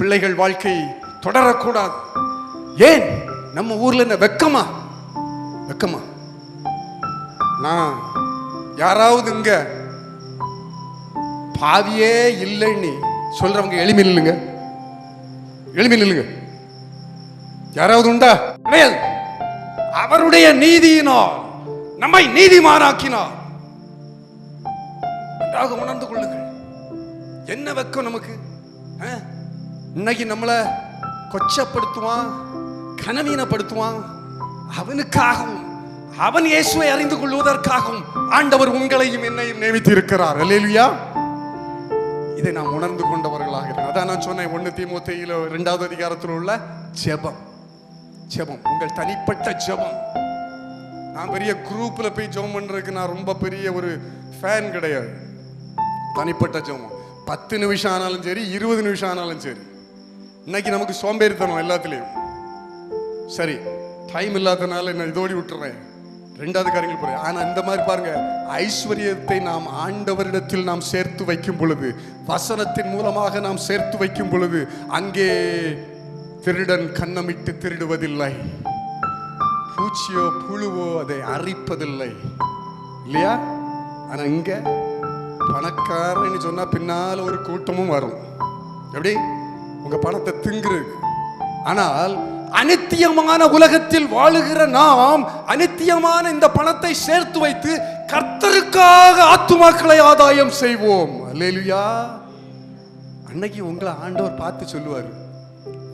பிள்ளைகள் வாழ்க்கை தொடரக்கூடாது. ஏன் நம்ம ஊர்ல என்ன வெக்கமா? வெக்கமா? நான் யாராவது இங்க பாவியே இல்லைன்னு சொல்றவங்க எளிமையில் இல்லைங்க, எளிமையில் இல்லைங்க. யாராவது உண்டா? கிடையாது. அவருடைய நீதியினால் நம்மை நீதிமானாக்கினார். நன்றாக உணர்ந்து கொள்ளுங்கள். என்ன வெக்கம் நமக்கு? இன்னைக்கு நம்மளை கொச்சப்படுத்துவான், கனவீனப்படுத்துவான். அவனுக்காகவும் அவன் இயேசுவை அறிந்து கொள்வதற்காகவும் ஆண்டவர் உங்களையும் என்னையும் நியமித்து இருக்கிறார். அல்லேலூயா. இதை நாம் உணர்ந்து கொண்டவர்களாக இருக்கிறோம். அதான் நான் சொன்னேன், 1 தீமோத்தேயுல 2வது அதிகாரத்தில் உள்ள ஜெபம். ஜெபம் உங்கள் தனிப்பட்ட ஜெபம். நான் பெரிய குரூப்ல போய் ஜெபம் பண்றதுக்கு நான் ரொம்ப பெரிய ஒரு ஃபேன் கிடையாது. தனிப்பட்ட ஜெபம் 10 நிமிஷம் ஆனாலும் சரி, 20 நிமிஷம் ஆனாலும் சரி. இன்னைக்கு நமக்கு சோம்பேறித்தனம் எல்லாத்துலேயும். சரி, டைம் இல்லாதனால நான் இதோடி விட்டுறேன், 2வது காரியங்கள் போறேன். ஆனா இந்த மாதிரி பாருங்க, ஐஸ்வர்யத்தை நாம் ஆண்டவரிடத்தில் நாம் சேர்த்து வைக்கும் பொழுது, வசனத்தின் மூலமாக நாம் சேர்த்து வைக்கும் பொழுது, அங்கே திருடன் கன்னமிட்டு திருடுவதில்லை, பூச்சியோ புழுவோ அதை அரிப்பதில்லை, இல்லையா? ஆனா இங்க பணக்காரன்னு சொன்னா பின்னால ஒரு கூட்டமும் வரும். எப்படி? உங்க பணத்தை திங்குறதுக்கு. ஆனால் அநித்தியமான உலகத்தில் வாழுகிற நாம் அநித்தியமான இந்த பணத்தை சேர்த்து வைத்து கர்த்தருக்காக ஆத்துமாக்களை ஆதாயம் செய்வோம். அல்லேலூயா. அன்னைக்கு உங்களை ஆண்டவர் பார்த்து சொல்லுவார்,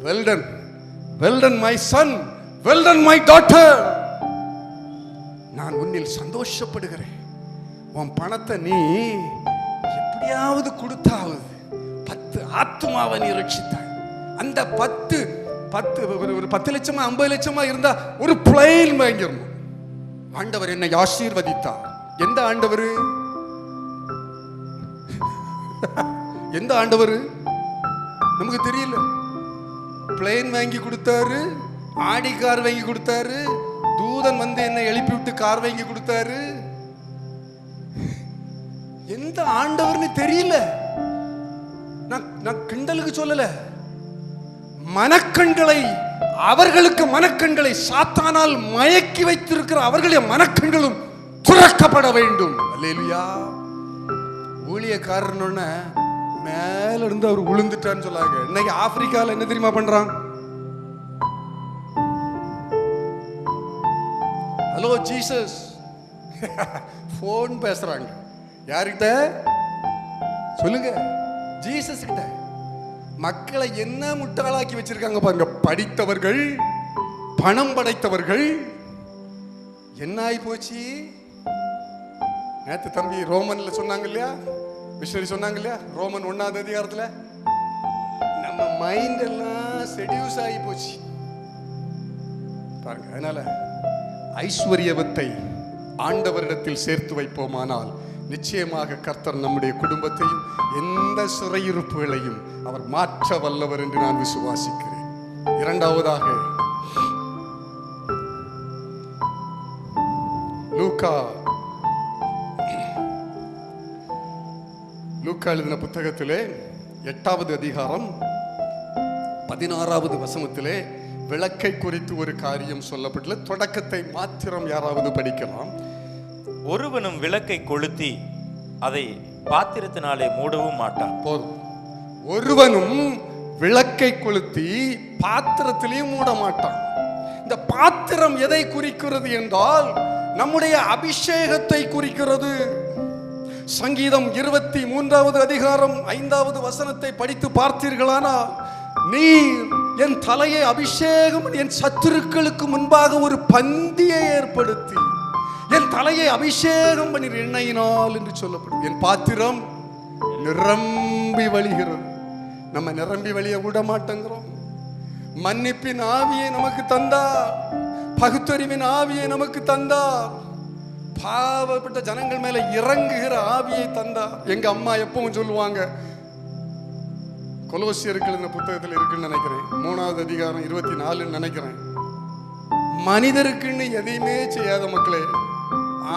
well done, well done my son, well done my daughter. நான் உன்னில் சந்தோஷப்படுகிறேன். உன் பணத்தை நீ எப்படியாவது கொடுத்தாவது 10 ஆத்துமாவை நீ ரட்சித்தாய். அந்த 10 ஒரு 10 லட்சமா 50 லட்சமா இருந்தா ஒரு பிளைன் வாங்கிடணும். ஆண்டவர் என்னை ஆசீர்வதித்தார். எந்த ஆண்டவர்? எந்த ஆண்டவர் நமக்கு தெரியல. பிளைன் வாங்கி கொடுத்தாரு, ஆடி கார் வாங்கி கொடுத்தாரு, தூதன் வந்து என்னை எழுப்பி விட்டு கார் வாங்கி கொடுத்தாரு. எந்த ஆண்டவர்னு தெரியல. நான் கிண்டலுக்கு சொல்லல. மனக்கண்களை, அவர்களுக்கு மனக்கண்களை சாத்தானால் மயக்கி வைத்திருக்கிற அவர்களுடைய மனக்கண்களும் துறக்கப்பட வேண்டும். அல்லேலூயா. ஊழியக்காரன் மேல இருந்து அவர் விழுந்துட்டான்னு சொல்லாங்க. இன்னைக்கு ஆப்பிரிக்கால என்ன தெரியுமா பண்றான்? ஹலோ ஜீசஸ் போன் பேசுறாங்க. யார்கிட்ட சொல்லுங்க? ஜீசஸ் கிட்ட. மக்களை என்ன முட்டாளாக்கி வச்சிருக்காங்க பாருங்க. படித்தவர்கள், பணம் படைத்தவர்கள். என்ன ஆகி போச்சு? நேத்து தம்பி ரோமன்ல சொன்னாங்க இல்லையா, மிஷனரி சொன்னாங்க இல்லையா, ரோமன் 1வது அதிகாரத்துல நம்ம மைண்ட் எல்லாம் செடியூஸ் ஆகி போச்சு பாருங்க. அதனால ஐஸ்வர்யவத்தை ஆண்டவரிடத்தில் சேர்த்து வைப்போமானால் நிச்சயமாக கர்த்தர் நம்முடைய குடும்பத்தையும் எந்த சிறையிருப்புகளையும் அவர் மாற்ற வல்லவர் என்று நான் விசுவாசிக்கிறேன். 2வதாக லூக்கா எழுதின புத்தகத்திலே 8வது அதிகாரம் 16வது வசனத்திலே விளக்கை குறித்து ஒரு காரியம் சொல்லப்பட்டுள்ள. தொடக்கத்தை மாத்திரம் யாராவது படிக்கலாம். ஒருவனும் விளக்கை கொளுத்தி அதை பாத்திரத்தினாலே மூடவும் மாட்டான். போதும். ஒருவனும் விளக்கை கொளுத்தி பாத்திரத்திலையும் மூட மாட்டான். இந்த பாத்திரம் எதை குறிக்கிறது என்றால் நம்முடைய அபிஷேகத்தை குறிக்கிறது. சங்கீதம் 23வது அதிகாரம் 5வது வசனத்தை படித்து பார்த்தீர்களானால், நீர் என் தலையை அபிஷேகம், என் சத்துருக்களுக்கு முன்பாக ஒரு பந்தியை ஏற்படுத்தி என் தலையை அபிஷேகம் பண்ணி எண்ணெயினால் என்று சொல்லப்படும். என் பாத்திரம் நிரம்பி வழிகிறது. நம்ம நிரம்பி வழிய விட மாட்டேங்கிறோம். மன்னிப்பின் ஆவியை நமக்கு தந்தார், பகுத்தறிவின் ஆவியை நமக்கு தந்தார், பாவப்பட்ட ஜனங்கள் மேல இறங்குகிற ஆவியை தந்தார். எங்க அம்மா எப்பவும் சொல்லுவாங்க, கொலோசியர்கள் இந்த புத்தகத்தில் இருக்குன்னு நினைக்கிறேன், 3வது அதிகாரம் 24 நினைக்கிறேன், மனிதருக்குன்னு எதையுமே செய்யாத மக்களே,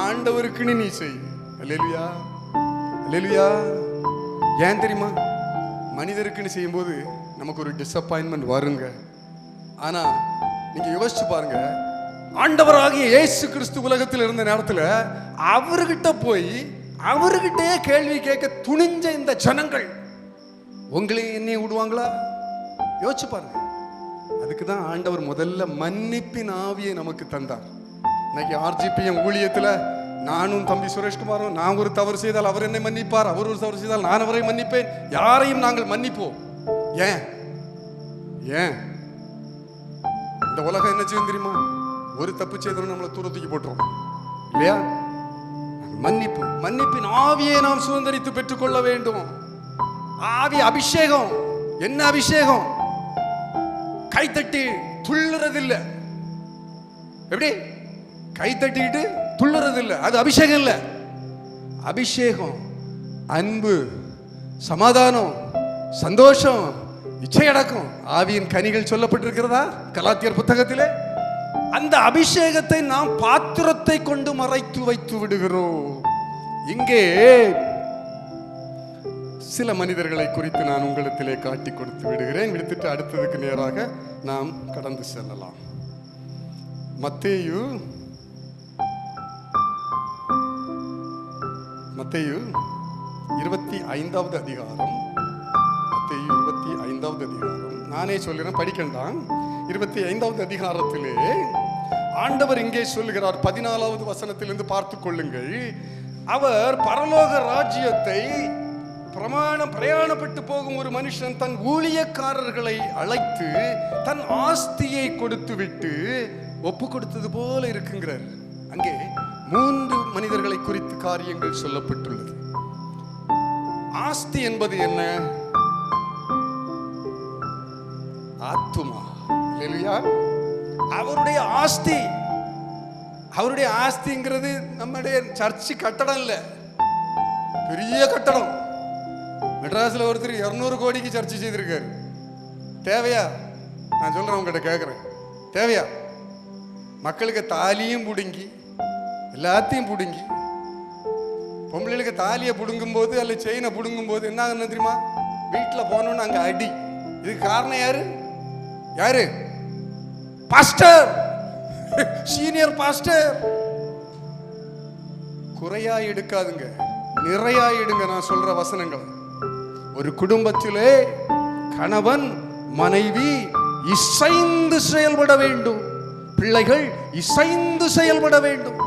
ஆண்டவருக்குன்னு நீ செய். அல்லேலூயா, அல்லேலூயா. ஏன் தெரியுமா? மனிதருக்குன்னு செய்யும்போது நமக்கு ஒரு டிசப்பாயின்மெண்ட் வருங்க. ஆனா நீங்க யோசிச்சு பாருங்க, ஆண்டவராகிய இயேசு கிறிஸ்து உலகத்தில் இருந்த நேரத்தில் அவர்கிட்ட போய் அவர்கிட்டே கேள்வி கேட்க துணிஞ்ச இந்த ஜனங்கள் உங்களையும் என்னையும் விடுவாங்களா? யோசிச்சு பாருங்க. அதுக்கு தான் ஆண்டவர் முதல்ல மன்னிப்பின் ஆவியை நமக்கு தந்தார். இன்னைக்கு RGPM ஊழியத்தில் நானும் தம்பி சுரேஷ்குமாரும், நான் ஒரு தவறு செய்தால் அவர் என்னை மன்னிப்பார், அவர் ஒரு தவறு செய்தால் நான் அவரை மன்னிப்பேன். யாரையும் நாங்கள் மன்னிப்போம். ஏன் ஏன் இந்த உலகம் என்ன செய்யும் தெரியுமா? ஒரு தப்பு செய்தவன் நம்மளை தூக்கி போட்டுரும் இல்லையா? மன்னிப்பின் ஆவியை நாம் சுதந்திரித்து பெற்றுக்கொள்ள வேண்டும். ஆவி அபிஷேகம். என்ன அபிஷேகம்? கைத்தட்டி துள்ளுறது இல்ல. எப்படி கைத்தட்டிட்டு துள்ளுறது இல்ல, அது அபிஷேகம் இல்ல. அபிஷேகம் அன்பு, சமாதானம், சந்தோஷம், இச்சையடக்கம், ஆவியின் கனிகள் சொல்லப்பட்டிருக்கிறதா கலாத்தியர் புத்தகத்திலே? அந்த அபிஷேகத்தை நாம் பாத்திரத்தை கொண்டு மறைத்து வைத்து விடுகிறோம். இங்கே சில மனிதர்களை குறித்து நான் உங்களிடத்திலே காட்டி கொடுத்து விடுகிறேன். விடுத்துட்டு அடுத்ததுக்கு நேராக நாம் கடந்து செல்லலாம். மத்தேயு 25வது அதிகாரம். மத்தேயு 25வது அதிகாரம். நானே சொல்கிறேன், படிக்கண்டாம். 25வது அதிகாரத்திலே ஆண்டவர் இங்கே சொல்லுகிறார். 14வது வசனத்திலிருந்து பார்த்து கொள்ளுங்கள். அவர் பரலோக ராஜ்யத்தை பிரயாணப்பட்டு போகும் ஒரு மனுஷன் தன் ஊழியக்காரர்களை அழைத்து தன் ஆஸ்தியை கொடுத்து விட்டு ஒப்பு கொடுத்தது போல இருக்குங்கிறார். அங்கே 3 மனிதர்களை குறித்து காரியங்கள் சொல்லப்பட்டுள்ளது. ஆஸ்தி என்பது என்ன? ஆத்துமா. அல்லேலூயா. அவருடைய ஆஸ்தி. அவருடைய ஆஸ்திங்கிறது நம்முடைய சர்ச்சு கட்டடம் இல்ல, பெரிய கட்டடம். மெட்ராஸ்ல ஒருத்தர் 200 கோடிக்கு சர்ச்சை செய்திருக்காரு. தேவையா? நான் சொல்றேன், உங்ககிட்ட கேட்கிறேன், தேவையா? மக்களுக்கு தாலியும் புடுங்கி எல்லாத்தையும் புடுங்கி, பொம்பளைகளுக்கு தாலியை புடுங்கும் போது அல்ல செயினை புடுங்கும் போது என்ன ஆகுன்னு தெரியுமா? வீட்டில் போனோன்னு அங்க அடி. இதுக்கு காரணம் யாரு? யாரு? Pastor, senior pastor. குறையா எடுக்காதுங்க, நிறையா எடுங்க. நான் சொல்ற வசனங்கள், ஒரு குடும்பத்திலே கணவன் மனைவி இசைந்து செயல்பட வேண்டும், பிள்ளைகள் இசைந்து செயல்பட வேண்டும்.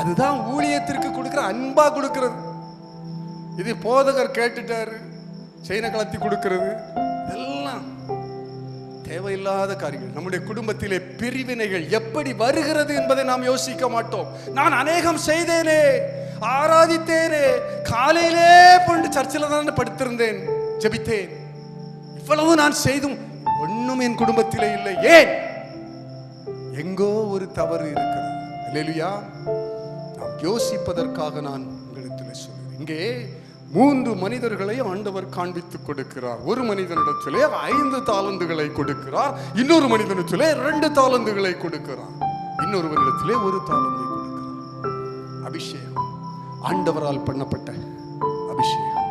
அதுதான் ஊழியத்திற்கு கொடுக்கிற அன்பா கொடுக்கிறது. இது போதகர் கேட்டுட்டாரு செயினை கலத்தி கொடுக்கிறது, இதெல்லாம் தேவையில்லாத காரியங்கள். நம்முடைய குடும்பத்திலே பிரிவினைகள் எப்படி வருகிறது என்பதை நாம் யோசிக்க மாட்டோம். நான் அநேகம் செய்தேனே, ஆராதித்தேனே, காலையிலே போன்று சர்ச்சில் தான் படுத்திருந்தேன், ஜெபித்தேன், இவ்வளவு நான் செய்தும் ஒன்றும் என் குடும்பத்திலே இல்லை. ஏன்? எங்கோ ஒரு தவறு இருக்கிறது. அல்லேலூயா. நாம் யோசிப்பதற்காக நான் உங்களிடத்தில் சொல்கிறேன். இங்கே 3 மனிதர்களை ஆண்டவர் காண்பித்துக் கொடுக்கிறார். ஒரு மனிதனிடத்திலே 5 தாலந்துகளை கொடுக்கிறார், இன்னொரு மனிதனிடத்திலே 2 தாலந்துகளை கொடுக்கிறார், இன்னொருவனிடத்திலே 1 தாலந்தை கொடுக்கிறார். அபிஷேகம், ஆண்டவரால் பண்ணப்பட்ட அபிஷேகம்.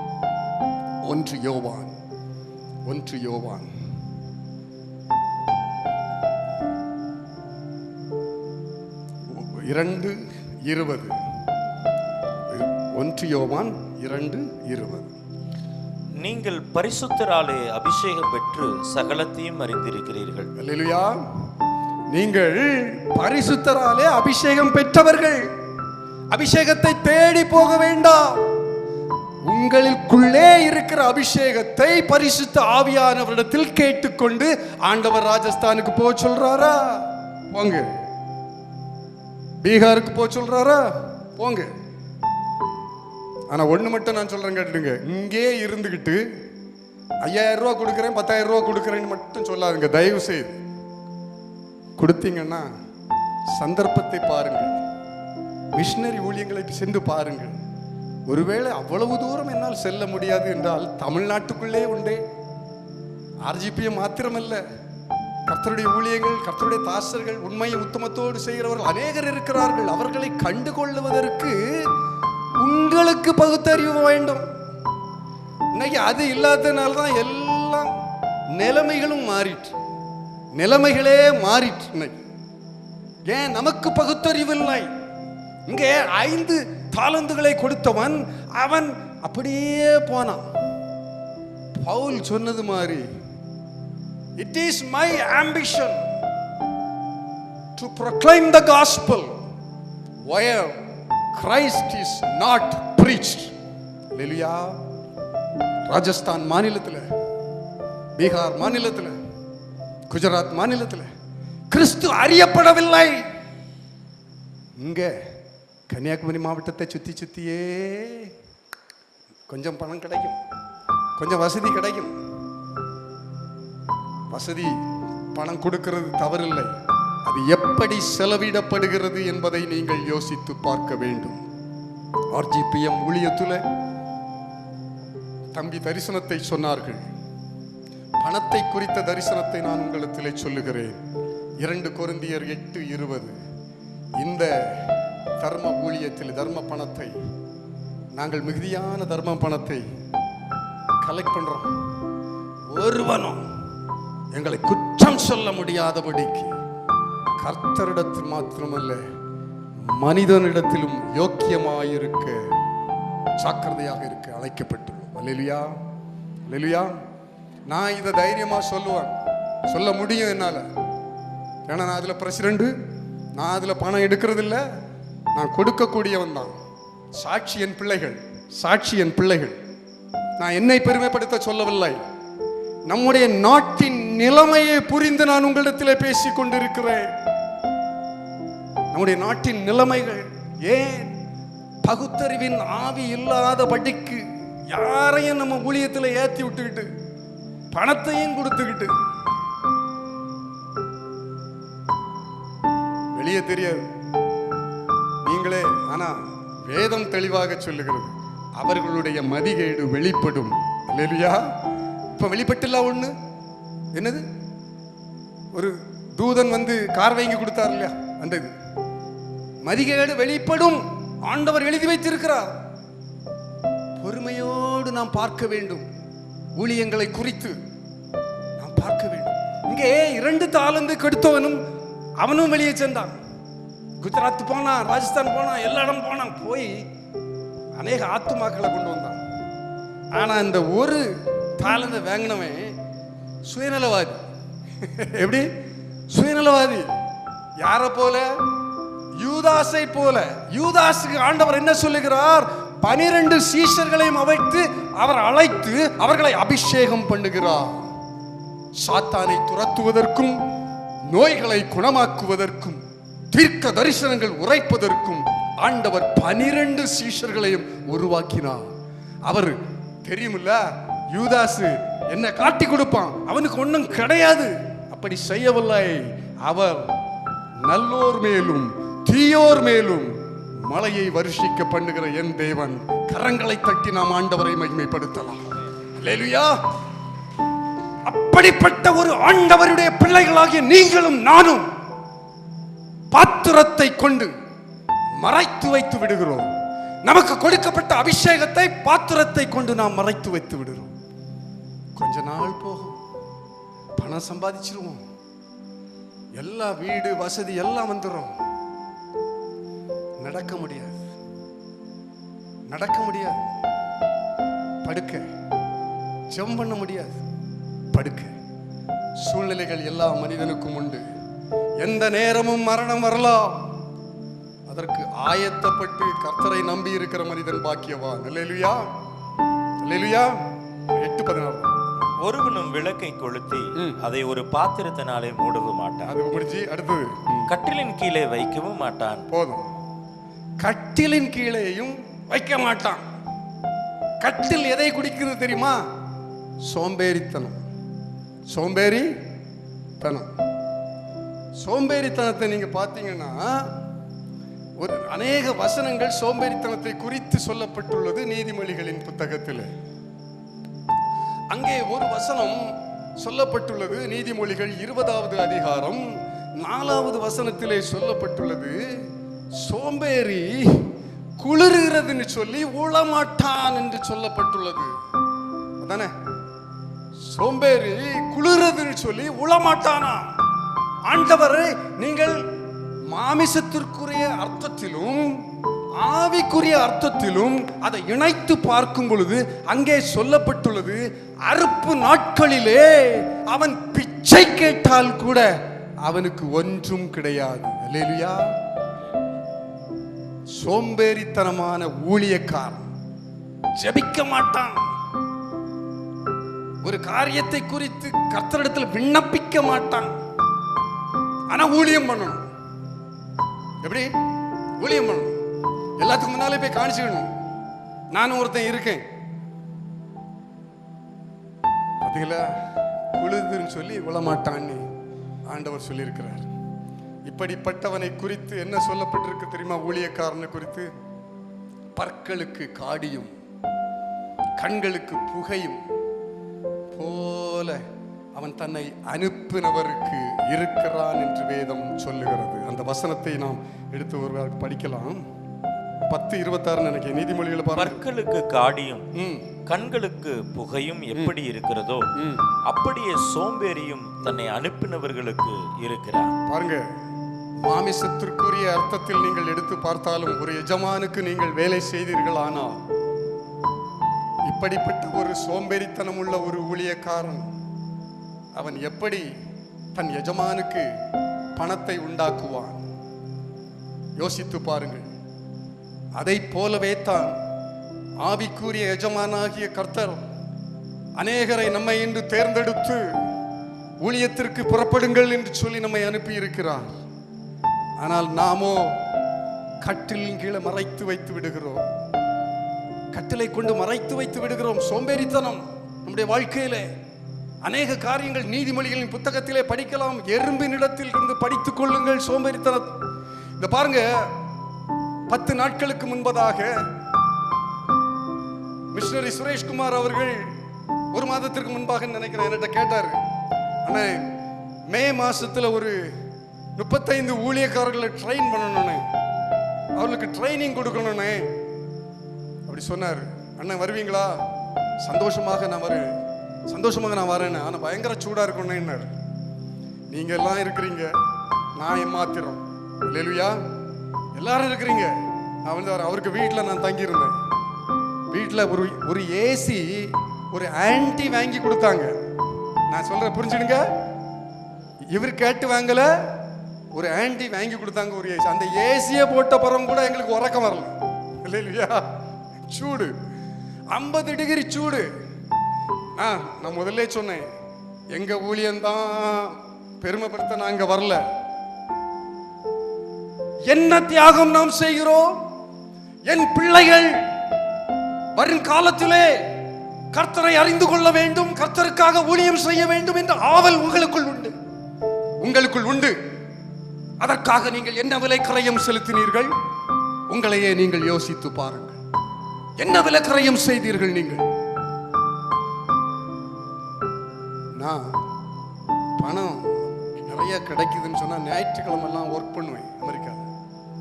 1 யோவான் 2:20 1 யோவான் 2:20. நீங்கள் பரிசுத்தராலே அபிஷேகம் பெற்று சகலத்தையும் அறிந்திருக்கிறீர்கள். அல்லேலூயா. நீங்கள் பரிசுத்தராலே அபிஷேகம் பெற்றவர்கள். அபிஷேகத்தை தேடி போக வேண்டாம். உங்களுக்குள்ளே இருக்கிற அபிஷேகத்தை பரிசுத்த ஆவியானவரிடத்தில் கேட்டுக்கொண்டு ஆண்டவர் ராஜஸ்தானுக்கு போக சொல்றாரா? போங்க. பீகாருக்கு போக சொல்றாரா? போங்க. ஆனா ஒண்ணு மட்டும் நான் சொல்றேன், கேட்டுடுங்க. இங்கே இருந்துகிட்டு 5000 ரூபா கொடுக்குறேன், 10,000 ரூபா கொடுக்குறேன்னு மட்டும் சொல்லாதுங்க, தயவு செய்து. கொடுத்தீங்கன்னா சந்தர்ப்பத்தை பாருங்கள், மிஷனரி ஊழியங்களை சென்று பாருங்கள். ஒருவேளை அவ்வளவு தூரம் என்னால் செல்ல முடியாது என்றால் தமிழ்நாட்டுக்குள்ளே உண்டே RGPM மாத்திரமல்ல, கர்த்தருடைய ஊழியங்கள், கர்த்தருடைய தாசர்கள், உண்மையை உத்தமத்தோடு செய்கிறவர்கள் அநேகர் இருக்கிறார்கள். அவர்களை கண்டுகொள்வதற்கு உங்களுக்கு பகுத்தறிவு வேண்டும். இன்னைக்கு அது இல்லாததுனால தான் எல்லாம் நிலைமைகளும் மாறிட்டு, நிலைமைகளே மாறிட்டு. ஏன் நமக்கு பகுத்தறிவில்லை? இங்கே 5 தாலந்துகளை கொடுத்தவன் அவன் அப்படியே போனான். பவுல் சொன்னது மாதிரி, it is my ambition to proclaim the gospel where Christ is not preached. Hallelujah. Rajasthan மாநிலத்தில், பீகார் மாநிலத்தில், குஜராத் மாநிலத்தில் கிறிஸ்து அறியப்படவில்லை. இங்க கன்னியாகுமரி மாவட்டத்தை சுத்தி சுத்தியே கொஞ்சம் பணம் கிடைக்கும், கொஞ்சம் வசதி கிடைக்கும். வசதி பணம் கொடுக்கிறது தவறில்லை, அது எப்படி செலவிடப்படுகிறது என்பதை நீங்கள் யோசித்து பார்க்க வேண்டும். RGPM ஊழியத்தில் தம்பி தரிசனத்தை சொன்னார்கள். பணத்தை குறித்த தரிசனத்தை நான் உங்களிடத்திலே சொல்லுகிறேன். 2 கொரிந்தியர் 8:20. இந்த தர்ம ஊழியத்தில் தர்ம பணத்தை நாங்கள் மிகுதியான தர்ம பணத்தை கலெக்ட் பண்றோம். ஒருவனும் எங்களை குற்றம் சொல்ல முடியாதபடிக்கு கர்த்தரிடத்தில் மாத்திரமல்ல மனிதனிடத்திலும் யோக்கியமாயிருக்க ஜாக்கிரதையாக இருக்க அழைக்கப்பட்டுள்ளோம். அல்லேலூயா, அல்லேலூயா. நான் இதை தைரியமா சொல்ல முடியும் என்னால. ஏன்னா நான் அதுல பிரசிடண்ட், நான் அதுல பணம் எடுக்கிறது இல்லை, நான் கொடுக்கக்கூடியவன் தான். சாட்சி என் பிள்ளைகள், சாட்சி என் பிள்ளைகள். நான் என்னை பெருமைப்படுத்த சொல்லவில்லை, நம்முடைய நாட்டின் நிலைமையை புரிந்து நான் உங்களிடத்தில் பேசிக் கொண்டிருக்கிறேன். நம்முடைய நாட்டின் நிலைமைகள் ஏன் பகுத்தறிவின் ஆவி இல்லாத படிக்கு யாரையும் நம்ம ஊழியத்தில் ஏற்றி விட்டுக்கிட்டு பணத்தையும் கொடுத்துக்கிட்டு வெளியே தெரியாது நீங்களே. ஆனா வேதம் தெளிவாக சொல்லுகிறது, அவர்களுடைய மதிகேடு வெளிப்படும். அல்லேலூயா. இப்ப வெளிப்பட்டுல ஒண்ணு என்னது, ஒரு தூதன் வந்து கார் வாங்கி கொடுத்தார் இல்லையா, அந்த இது மதிகேடு வெளிப்படும். ஆண்டவர் எழுதி வைத்திருக்கிறார். பொறுமையோடு நாம் பார்க்க வேண்டும். ஊழியங்களை குறித்து நாம் பார்க்க வேண்டும். இங்கே 2 தாலந்து கெடுத்தவனும் அவனும் வெளியே சென்றான். குஜராத் போனான், ராஜஸ்தான் போனான், எல்லா இடம் போனான். போய் அநேக ஆத்துமாக்களை கொண்டு வந்தான். ஆனா இந்த ஒரு தாலந்தை வாங்கினவன் சுயநலவாதி. எப்படி சுயநலவாதி? யார போல? யூதாசை போல. யூதாசுக்கு ஆண்டவர் என்ன சொல்லுகிறார்? 12 சீஷர்களையும் அவர் அழைத்து அவர்களை அபிஷேகம் பண்ணுகிறார். சாத்தானை துரத்துவதற்கும், நோய்களை குணமாக்குவதற்கும், தீர்க்க தரிசனங்கள் உரைப்பதற்கும் ஆண்டவர் 12 சீஷர்களையும் உருவாக்கினார். அவர் தெரியுமில்ல, யூதாசு என்ன காட்டி கொடுப்பான், அவனுக்கு ஒன்றும் கிடையாது. அப்படி செய்யவில்லை. அவர் நல்லோர் மேலும் தீயோர் மேலும் மலையை வருஷிக்க பண்ணுகிற என் தேவன். கரங்களை தட்டி நாம் ஆண்டவரை மகிமைப்படுத்தலாம். அல்லேலூயா. அப்படிப்பட்ட ஒரு ஆண்டவருடைய பிள்ளைகளாகிய நீங்களும் நானும் பாத்திரத்தை கொண்டு மறைத்து வைத்து விடுகிறோம். நமக்கு கொடுக்கப்பட்ட அபிஷேகத்தை பாத்திரத்தை கொண்டு நாம் மறைத்து வைத்து விடுகிறோம். கொஞ்ச நாள் போகும், பணம் சம்பாதிச்சிருவோம், எல்லா வீடு வசதி எல்லாம் வந்துடும். நடக்க முடியாது, நடக்க முடியாது. படுக்க ஜெபம் பண்ண முடியாது. படுக்க சூழ்நிலைகள் எல்லா மனிதனுக்கும் உண்டு. எந்த நேரமும் மரணம் வரலாம். அதற்கு ஆயத்தப்பட்டு கர்த்தரை நம்பி இருக்கிற மனிதன் பாக்கியவான். அல்லேலூயா, அல்லேலூயா. 8:16. ஒருவனும் விளக்கை கொளுத்தி அதை ஒரு பாத்திரத்தினாலே மூடவும் மாட்டான். அது முடிஞ்சு அடுத்தது, கட்டிலின் கீழே வைக்கவும் மாட்டான். போதும். கட்டிலின் கீழேயும் வைக்க மாட்டான். கட்டில் எதை குடிக்கிறது தெரியுமா? சோம்பேறித்தனம். சோம்பேறித்தனம். சோம்பேறித்தனத்தை நீங்க பார்த்தீங்கன்னா ஒரு அநேக வசனங்கள் சோம்பேறித்தனத்தை குறித்து சொல்லப்பட்டுள்ளது நீதிமொழிகளின் புத்தகத்தில். அங்கே ஒரு வசனம் சொல்லப்பட்டுள்ளது. நீதிமொழிகள் 20வது அதிகாரம் 4வது வசனத்திலே சொல்லப்பட்டுள்ளது, சோம்பேறி குளிர்கிறதுன்னு சொல்லி உளமாட்டான் என்று சொல்லப்பட்டுள்ளது. அதானே? சோம்பேறி குளிரதுன்னு சொல்லி உளமாட்டானா. ஆண்டவர் நீங்கள் மாமிசத்திற்குரிய அர்த்தத்திலும் ஆவிக்குரிய அர்த்தத்திலும் அதை இணைத்து பார்க்கும் பொழுது அங்கே சொல்லப்பட்டுள்ளது, அறுப்பு நாட்களிலே அவன் பிச்சை கேட்டால் கூட அவனுக்கு ஒன்றும் கிடையாது. அல்லேலூயா. சோம்பேறித்தனமான ஊழியக்காரன் ஜெபிக்க மாட்டான், ஒரு காரியத்தை குறித்து கர்த்தரிடத்தில் விண்ணப்பிக்க மாட்டான், ஆனா ஊழியம் பண்ணணும். எப்படி ஊழியம் பண்ணணும்? எல்லாத்துக்கும் முன்னாலே போய் காணிச்சுக்கணும், நானும் ஒருத்தன் இருக்கேன். பாத்தீங்களா, குளிர்துன்னு சொல்லி விழமாட்டான்னு ஆண்டவர் சொல்லியிருக்கிறார். இப்படிப்பட்டவனை குறித்து என்ன சொல்லப்பட்டிருக்கு தெரியுமா? ஊழியக்காரனை குறித்து, பற்களுக்கு காடியும் கண்களுக்கு புகையும் போல அவன் தன்னை அனுப்பினவருக்கு இருக்கிறான் என்று வேதம் சொல்லுகிறது. அந்த வசனத்தை நாம் எடுத்து ஒருவர் படிக்கலாம். 10:26 நினைக்கிறேன், நீதிமொழிகளை பாருங்க. பற்களுக்கு காடியும் கண்களுக்கு புகையும் எப்படி இருக்கிறதோ அப்படியே சோம்பேறியும் தன்னை அனுப்பினவர்களுக்கு இருக்கிறார். பாருங்க, மாமிசத்திற்குரிய அர்த்தத்தில் நீங்கள் எடுத்து பார்த்தாலும் ஒரு எஜமானுக்கு நீங்கள் வேலை செய்தீர்கள், ஆனால் இப்படிப்பட்ட ஒரு சோம்பேறித்தனம் உள்ள ஒரு ஊழியக்காரன் அவன் எப்படி தன் எஜமானுக்கு பணத்தை உண்டாக்குவான்? யோசித்து பாருங்கள். அதை போலவே தான் ஆவிக்குரிய எஜமானாகிய கர்த்தர் அநேகரை நம்மை இன்று தேர்ந்தெடுத்து ஊழியத்திற்கு புறப்படுங்கள் என்று சொல்லி நம்மை அனுப்பி இருக்கிறார். ஆனால் நாமோ கட்டிலின் கீழே மறைத்து வைத்து விடுகிறோம், கட்டிலை கொண்டு மறைத்து வைத்து விடுகிறோம். சோம்பேறித்தனம் நம்முடைய வாழ்க்கையிலே அநேக காரியங்கள் நீதிமொழிகளின் புத்தகத்திலே படிக்கலாம். எறும்பின் இடத்தில் இருந்து படித்துக் கொள்ளுங்கள் சோம்பேறித்தனம். இந்த பாருங்க, 10 நாட்களுக்கு முன்பதாக மிஷனரி சுரேஷ்குமார் அவர்கள், ஒரு மாதத்திற்கு முன்பாக நினைக்கிறேன், என்கிட்ட கேட்டார், அண்ணே மே மாசத்துல ஒரு 35 ஊழியக்காரர்களை ட்ரெயின் பண்ணணும்னே, அவர்களுக்கு ட்ரைனிங் கொடுக்கணும்னே அப்படி சொன்னார். அண்ணன் வருவீங்களா? சந்தோஷமாக நான் வரேன், ஆனா பயங்கர சூடா இருக்கணும்னார். நீங்க எல்லாம் இருக்கிறீங்க, நான் ஏமாத்திரம். அல்லேலூயா. எல்லாரும் இருக்கிறீங்க. நான் வந்து அவருக்கு வீட்டில் நான் தங்கியிருந்தேன். வீட்டில் ஒரு ஏசி ஒரு ஆன்டி வாங்கி கொடுத்தாங்க. நான் சொல்றேன், புரிஞ்சுடுங்க. இவர் கேட்டு வாங்கல, ஒரு ஆன்டி வாங்கி கொடுத்தாங்க ஒரு ஏசி. அந்த ஏசியை போட்ட பிறகு கூட எங்களுக்கு உறக்கம் வரல. இல்லையா? சூடு 50 டிகிரி சூடு. நான் முதல்ல சொன்னேன், எங்க ஊழியம்தான் பெருமைப்படுத்த நாங்க வரல. என்ன தியாகம் நாம் செய்கிறோம்? என் பிள்ளைகள் வருங்காலத்திலே கர்த்தரை அறிந்து கொள்ள வேண்டும், கர்த்தருக்காக ஊழியம் செய்ய வேண்டும் என்ற ஆவல் உங்களுக்குள் உண்டு. அதற்காக நீங்கள் என்ன விலை கிரயம் செலுத்தினீர்கள்? உங்களையே நீங்கள் யோசித்து பாருங்கள். என்ன விலை கிரயம் செய்தீர்கள் நீங்கள்? நான் பணம் நிறைய கிடைக்குதுன்னு சொன்னா ஞாயிற்றுக்கிழமை எல்லாம் ஒர்க் பண்ணுவேன் அமெரிக்காவில்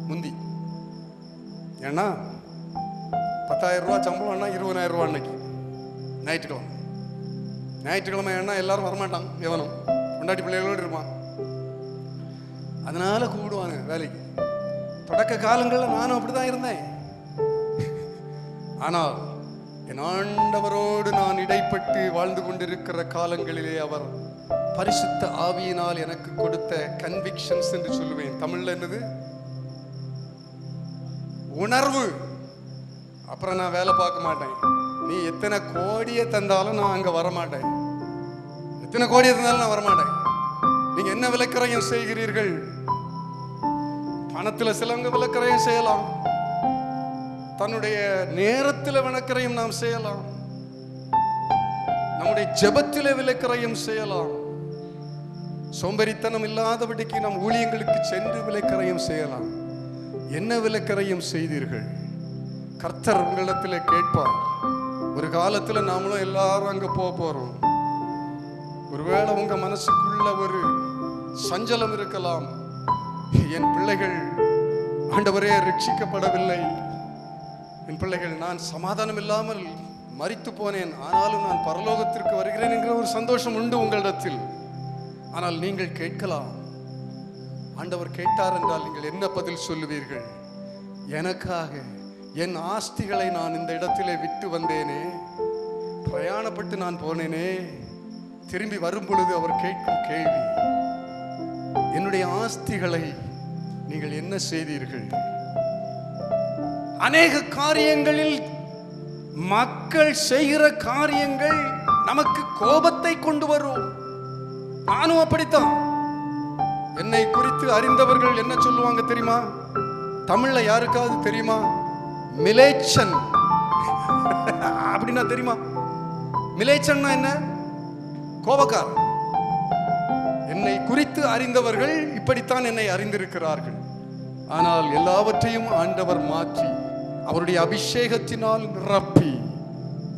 முந்தி. ஏன்னா 10,000 ரூபா சம்பளம்னா 20,000 ரூபா அன்னைக்கு ஞாயிற்றுக்கிழமை. ஏன்னா எல்லாரும் வரமாட்டான், எவனும் கொண்டாட்டி பிள்ளைகளோடு இருப்பான். அதனால கூப்பிடுவாங்க வேலைக்கு. தொடக்க காலங்களில் நானும் அப்படிதான் இருந்தேன். ஆனால் என் ஆண்டவரோடு நான் இடைப்பட்டு வாழ்ந்து கொண்டிருக்கிற காலங்களிலே அவர் பரிசுத்த ஆவியினால் எனக்கு கொடுத்த கன்விக்ஷன்ஸ் என்று சொல்லுவேன். தமிழ்ல என்னது? உணர்வு. அப்புறம் நான் வேலை பார்க்க மாட்டேன். நீ எத்தனை கோடியை தந்தாலும் நான் அங்க வரமாட்டேன். எத்தனை கோடியை தந்தாலும் நான் வரமாட்டேன். நீங்க என்ன விலைக்கரையும் செய்கிறீர்கள்? பணத்துல சிலவங்க விலைக்கரையும் செய்யலாம், தன்னுடைய நேரத்தில் விளக்கரையும் நாம் செய்யலாம், நம்முடைய ஜெபத்திலே விலைக்கரையும் செய்யலாம். சோம்பேறித்தனம் இல்லாதபடிக்கு நாம் ஊழியங்களுக்கு சென்று விலைக்கரையும் செய்யலாம். என்ன விலைக்கரையும் செய்தீர்கள்? கர்த்தர் உங்களிடத்தில் கேட்பார். ஒரு காலத்துல நாமளும் எல்லாரும் அங்க போறோம். ஒருவேளை உங்க மனசுக்குள்ள ஒரு சஞ்சலம் இருக்கலாம், என் பிள்ளைகள் ஆண்டவரே ரட்சிக்கப்படவில்லை, என் பிள்ளைகள் நான் சமாதானம் இல்லாமல் மரித்து போனேன், ஆனாலும் நான் பரலோகத்திற்கு வருகிறேன் என்கிற ஒரு சந்தோஷம் உண்டு உங்களிடத்தில். ஆனால் நீங்கள் கேட்கலாம், ஆண்டவர் கேட்டார் என்றால் நீங்கள் என்ன பதில் சொல்லுவீர்கள்? எனக்காக என் ஆஸ்திகளை நான் இந்த இடத்திலே விட்டு வந்தேனே, பிரயாணப்பட்டு நான் போனேனே, திரும்பி வரும் பொழுது அவர் கேட்கும் கேள்வி, என்னுடைய ஆஸ்திகளை நீங்கள் என்ன செய்தீர்கள்? அநேக காரியங்களில் மக்கள் செய்கிற காரியங்கள் நமக்கு கோபத்தை கொண்டு வரும். நானும் அப்படித்தான். என்னை குறித்து அறிந்தவர்கள் என்ன சொல்லுவாங்க தெரியுமா? தமிழ்ல யாருக்காவது தெரியுமா? மிலேச்சன் அப்படின்னா தெரியுமா? மிலேச்சன்னா என்ன? கோபக்காரன். என்னை குறித்து அறிந்தவர்கள் இப்படித்தான் என்னை அறிந்திருக்கிறார்கள். ஆனால் எல்லாவற்றையும் ஆண்டவர் மாற்றி அவருடைய அபிஷேகத்தினால் நிரப்பி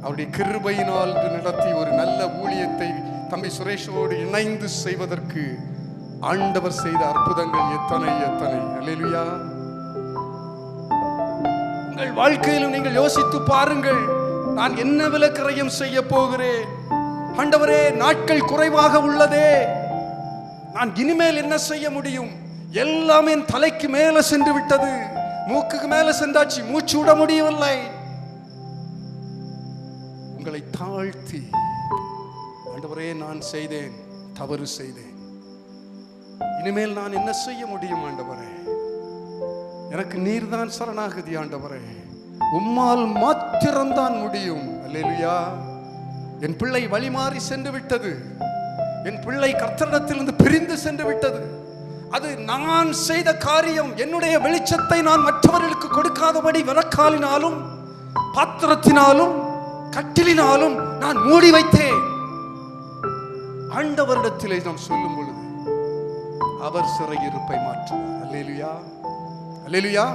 அவருடைய கிருபையினால் நடத்தி ஒரு நல்ல ஊழியத்தை தம்பி சுரேஷோடு இணைந்து செய்வதற்கு ஆண்டவர் செய்த அற்புதங்கள் எத்தனை எத்தனை. அல்லேலூயா. உங்கள் வாழ்க்கையிலும் நீங்கள் யோசித்து பாருங்கள், நான் என்ன விலக்கிரயம் செய்ய போகிறேன்? ஆண்டவரே, நாட்கள் குறைவாக உள்ளதே, நான் இனிமேல் என்ன செய்ய முடியும்? எல்லாமே என் தலைக்கு மேல சென்று விட்டது, மூக்குக்கு மேல சென்றாச்சு, மூச்சு விட முடியவில்லை. உங்களை தாழ்த்தி, ஆண்டவரே நான் செய்தேன், தவறு செய்தேன், இனிமேல் நான் என்ன செய்ய முடியும் ஆண்டவரே? எனக்கு நீர்தான் சரணாகதி ஆண்டவரே, உம்மால் மாத்திரம்தான் முடியும். அல்லேலூயா. என் பிள்ளை வழிமாறி சென்று விட்டது, என் பிள்ளை கர்த்தரிடத்திலிருந்து பிரிந்து சென்று விட்டது. அது நான் செய்த காரியம். என்னுடைய வெளிச்சத்தை நான் மற்றவர்களுக்கு கொடுக்காதபடி விளக்காலினாலும் பாத்திரத்தினாலும் கட்டிலினாலும் நான் மூடி வைத்தேன். ஆண்டவரிடத்திலே நாம் சொல்லும் பொழுது அவர் சிறையிருப்பை மாற்றுவார். அல்லேலூயா, அல்லேலூயா.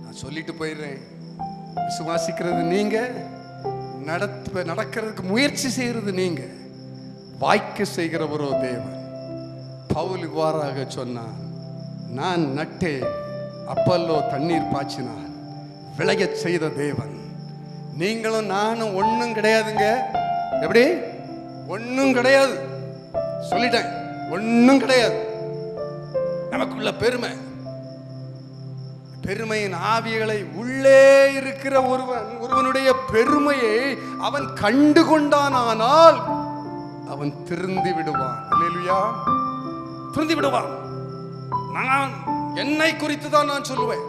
நான் சொல்லிட்டு போயிடுறேன். விசுவாசிக்கிறது நீங்க, நடக்கிறதுக்கு முயற்சி செய்யறது நீங்க, வாய்க்க செய்கிறவரோ தேவன். பவுல் இவ்வாறாக சொன்னான், நான் நட்டேன், அப்பல்லோ தண்ணீர் பாய்ச்சினான், விளையச் செய்த தேவன். நீங்களும் நானும் ஒன்றும் கிடையாதுங்க. எப்படி? ஒன்றும் கிடையாது. சொல்லிட்டேன், ஒன்றும் கிடையாது. நமக்குள்ள பெருமை, பெருமையின் ஆவிகளை உள்ளே இருக்கிற ஒருவனுடைய பெருமையை அவன் கண்டு கொண்டானால் அவன் திருந்தி விடுவான். அல்லேலூயா. திருந்தி விடுவான். நான் என்னை குறித்து தான் நான் சொல்லுவேன்.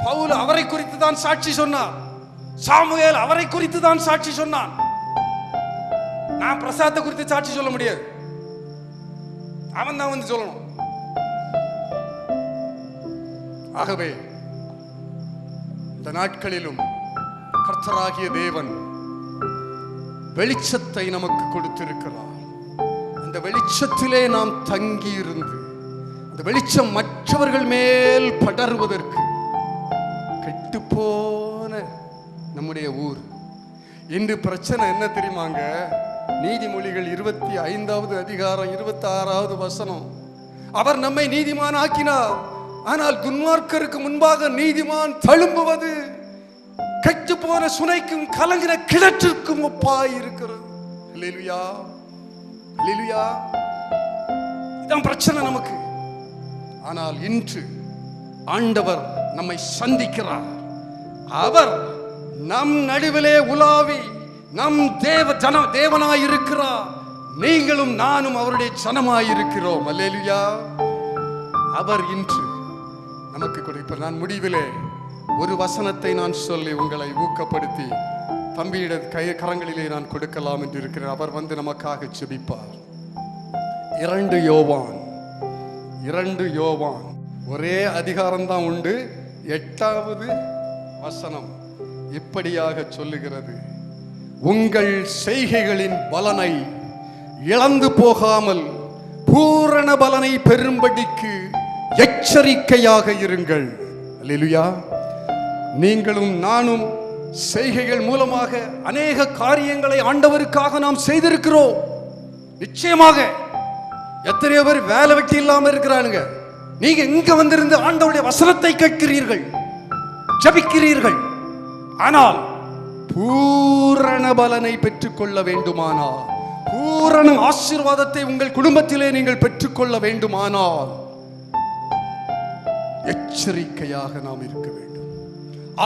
பவுல் அவரை குறித்து தான் சாட்சி சொன்னார். சாமுவேல் அவரை குறித்து தான் சாட்சி சொன்னான். நான் பிரசாத்தை குறித்து சாட்சி சொல்ல முடியாது, அவன் தான் வந்து சொல்லணும். ஆகவே இந்த நாட்களிலும் கர்த்தராகிய தேவன் வெளிச்சத்தை நமக்கு கொடுத்திருக்கிறார். அந்த வெளிச்சத்திலே நாம் தங்கி இருந்து அந்த வெளிச்சம் மற்றவர்கள் மேல் படர்வதற்கு, கெட்டுப்போன நம்முடைய ஊர் இன்று பிரச்சனை என்ன தெரியுமாங்க? நீதிமொழிகள் 25வது அதிகாரம் 26வது வசனம், அவர் நம்மை நீதிமான் ஆக்கினார், ஆனால் துன்மார்க்கருக்கு முன்பாக நீதிமான் தழும்புவது கெட்டு போன சுனைக்கும் கலங்கின கிணற்றிற்கும் ஒப்பாய் இருக்கிறது. அல்லேலூயா, அல்லேலூயா. இதான் பிரச்சனை நமக்கு. ஆனால் இன்று ஆண்டவர் நம்மை சந்திக்கிறார். அவர் நம் நடுவிலே உலாவி நம் தேவனாயிருக்கிறார். நீங்களும் நானும் அவருடைய ஜனமாயிருக்கிறோம். அல்லேலூயா. அவர் இன்று நமக்கு கொடுப்பார். நான் முடிவிலே ஒரு வசனத்தை நான் சொல்லி உங்களை ஊக்கப்படுத்தி தம்பியிட கரங்களிலே நான் கொடுக்கலாம் என்று இருக்கிறேன். அவர் வந்து நமக்காக ஜெபிப்பார். 2 யோவான் ஒரே அதிகாரம் தான் உண்டு. 8வது வசனம் இப்படியாக சொல்லுகிறது, உங்கள் செய்கைகளின் பலனை இழந்து போகாமல் பூரண பலனை பெறும்படிக்கு எச்சரிக்கையாக இருங்கள். அல்லேலூயா. நீங்களும் நானும் செய்கைகள் மூலமாக அநேக காரியங்களை ஆண்டவருக்காக நாம் செய்திருக்கிறோம். நிச்சயமாக எத்தனையோ பேர் வேலை வெட்டி இல்லாம இருக்கிறானுங்க. நீங்க இங்க வந்திருந்து ஆண்டவருடைய வசனத்தை கேட்கிறீர்கள், ஜெபிக்கிறீர்கள். ஆனால் பூரண பலனை பெற்றுக்கொள்ள வேண்டுமானால், பூரண ஆசீர்வாதத்தை உங்கள் குடும்பத்திலே நீங்கள் பெற்றுக்கொள்ள வேண்டுமானால் எச்சரிக்கையாக நாம் இருக்க வேண்டும்.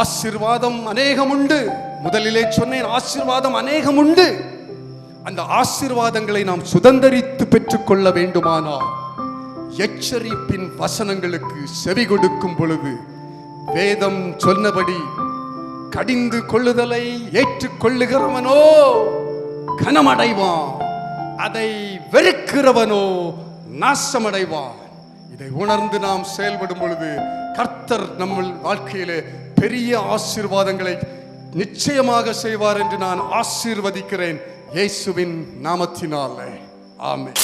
ஆசீர்வாதம் அநேகம் உண்டு. முதலிலே சொன்னேன், ஆசீர்வாதம் அநேகம் உண்டு. அந்த ஆசீர்வாதங்களை நாம் சுதந்தரித்து பெற்றுக்கொள்ள வேண்டுமானால் எச்சரிப்பின் வசனங்களுக்கு செவி கொடுக்கும் பொழுது, வேதம் சொன்னபடி கடிந்து கொள்ளுதலை ஏற்றுக்கொள்ளுகிறவனோ கனமடைவான், அதை வெறுக்கிறவனோ நாசமடைவான். இதை உணர்ந்து நாம் செயல்படும் பொழுது கர்த்தர் நம்ம வாழ்க்கையிலே பெரிய ஆசீர்வாதங்களை நிச்சயமாக செய்வார் என்று நான் ஆசீர்வதிக்கிறேன், இயேசுவின் நாமத்தினாலே. ஆமென்.